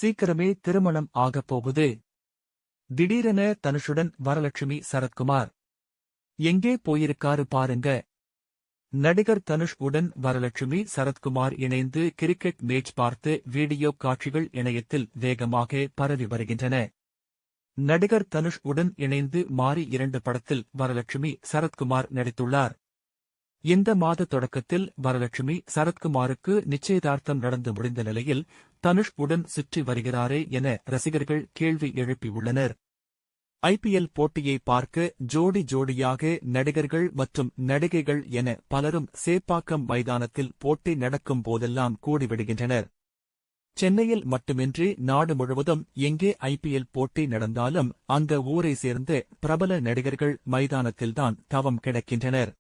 சீக்கிரமே திருமணம் ஆகப் போகுது. திடீரென தனுஷுடன் வரலட்சுமி சரத்குமார் எங்கே போயிருக்காரு பாருங்க. நடிகர் தனுஷ் உடன் வரலட்சுமி சரத்குமார் இணைந்து கிரிக்கெட் மேட்ச் பார்த்து வீடியோ காட்சிகள் இணையத்தில் வேகமாக பரவி வருகின்றன. நடிகர் தனுஷ் உடன் இணைந்து மாரி 2 படத்தில் வரலட்சுமி சரத்குமார் நடித்துள்ளார். இந்த மாத தொடக்கத்தில் வரலட்சுமி சரத்குமாருக்கு நிச்சயதார்த்தம் நடந்து முடிந்த நிலையில் தனுஷ் உடன் சுற்றி வருகிறாரே என ரசிகர்கள் கேள்வி எழுப்பியுள்ளனர். IPL போட்டியை பார்க்க ஜோடி ஜோடியாக நடிகர்கள் மற்றும் நடிகைகள் என பலரும் சேப்பாக்கம் மைதானத்தில் போட்டி நடக்கும் போதெல்லாம் கூடிவிடுகின்றனர். சென்னையில் மட்டுமின்றி நாடு முழுவதும் எங்கே IPL போட்டி நடந்தாலும் அந்த ஊரை சேர்ந்த பிரபல நடிகர்கள் மைதானத்தில்தான் தவம் கிடக்கின்றனர்.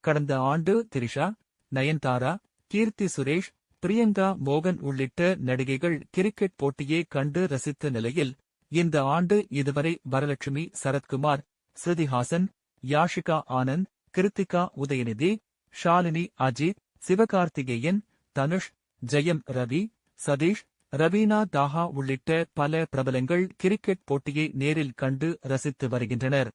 கடந்த ஆண்டு திரிஷா, நயன்தாரா, கீர்த்தி சுரேஷ், பிரியங்கா மோகன் உள்ளிட்ட நடிகைகள் கிரிக்கெட் போட்டியை கண்டு ரசித்த நிலையில் இந்த ஆண்டு இதுவரை வரலட்சுமி சரத்குமார், ஸ்ருதிஹாசன், யாஷிகா ஆனந்த், கிருத்திகா உதயநிதி, ஷாலினி அஜித், சிவகார்த்திகேயன், தனுஷ், ஜெயம் ரவி, சதீஷ், ரவீனா தாஹா உள்ளிட்ட பல பிரபலங்கள் கிரிக்கெட் போட்டியை நேரில் கண்டு ரசித்து வருகின்றனர்.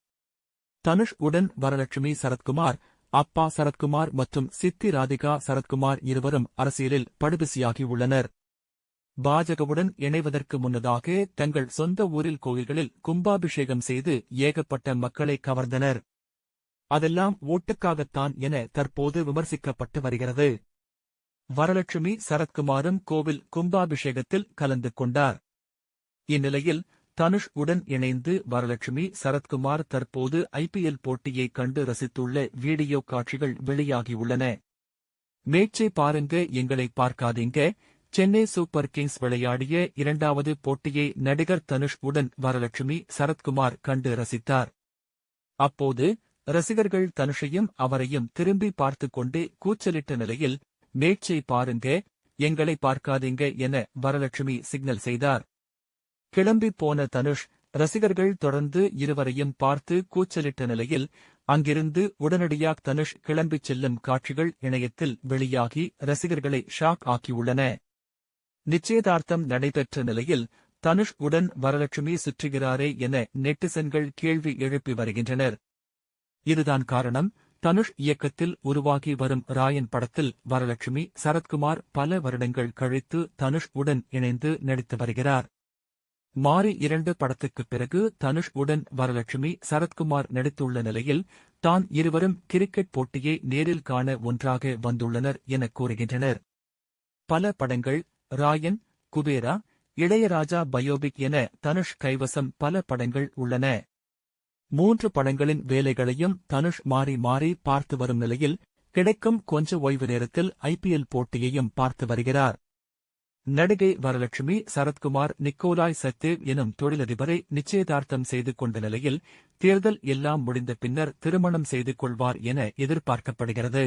தனுஷ் உடன் வரலட்சுமி சரத்குமார், அப்பா சரத்குமார் மற்றும் சித்தி ராதிகா சரத்குமார் இருவரும் அரசியலில் படுபிசியாகியுள்ளனர். பாஜகவுடன் இணைவதற்கு முன்னதாக தங்கள் சொந்த ஊரில் கோயில்களில் கும்பாபிஷேகம் செய்து ஏகப்பட்ட மக்களை கவர்ந்தனர். அதெல்லாம் ஓட்டுக்காகத்தான் என தற்போது விமர்சிக்கப்பட்டு வருகிறது. வரலட்சுமி சரத்குமாரும் கோவில் கும்பாபிஷேகத்தில் கலந்து கொண்டார். இந்நிலையில் தனுஷ் உடன் இணைந்து வரலட்சுமி சரத்குமார் தற்போது IPL போட்டியை கண்டு ரசித்துள்ள வீடியோ காட்சிகள் வெளியாகியுள்ளன. மேட்சை பாருங்க, எங்களை பார்க்காதீங்க. சென்னை சூப்பர் கிங்ஸ் விளையாடிய 2வது போட்டியை நடிகர் தனுஷ் உடன் வரலட்சுமி சரத்குமார் கண்டு ரசித்தார். அப்போது ரசிகர்கள் தனுஷையும் அவரையும் திரும்பி பார்த்துக் கொண்டே கூச்சலிட்ட நிலையில், மேட்சை பாருங்க, எங்களை பார்க்காதீங்க என வரலட்சுமி சிக்னல் செய்தார். கிளம்பி போன தனுஷ் ரசிகர்கள் தொடர்ந்து இருவரையும் பார்த்து கூச்சலிட்ட நிலையில் அங்கிருந்து உடனடியாக தனுஷ் கிளம்பிச் செல்லும் காட்சிகள் இணையத்தில் வெளியாகி ரசிகர்களை ஷாக் ஆக்கியுள்ளன. நிச்சயதார்த்தம் நடைபெற்ற நிலையில் தனுஷ் உடன் வரலட்சுமி சுற்றுகிறாரே என நெட்டிசன்கள் கேள்வி எழுப்பி வருகின்றனர். இதுதான் காரணம். தனுஷ் இயக்கத்தில் உருவாகி வரும் ராயன் படத்தில் வரலட்சுமி சரத்குமார் பல வருடங்கள் கழித்து தனுஷ் உடன் இணைந்து நடித்து வருகிறார். மாரி 2 படத்துக்குப் பிறகு தனுஷ் உடன் வரலட்சுமி சரத்குமார் நடித்துள்ள நிலையில் தான் இருவரும் கிரிக்கெட் போட்டியை நேரில் காண ஒன்றாக வந்துள்ளனர் என கூறுகின்றனர். பல படங்கள், ராயன், குபேரா, இளையராஜா பயோபிக் என தனுஷ் கைவசம் பல படங்கள் உள்ளன. 3 படங்களின் வேலைகளையும் தனுஷ் மாறி மாறி பார்த்து வரும் நிலையில் கிடைக்கும் கொஞ்ச ஓய்வு நேரத்தில் IPL போட்டியையும் பார்த்து வருகிறார். நடிகை வரலட்சுமி சரத்குமார் நிக்கோலாய் சத்தேவ் எனும் தொழிலதிபரை நிச்சயதார்த்தம் செய்து கொண்ட நிலையில் தேர்தல் எல்லாம் முடிந்த பின்னர் திருமணம் செய்து கொள்வார் என எதிர்பார்க்கப்படுகிறது.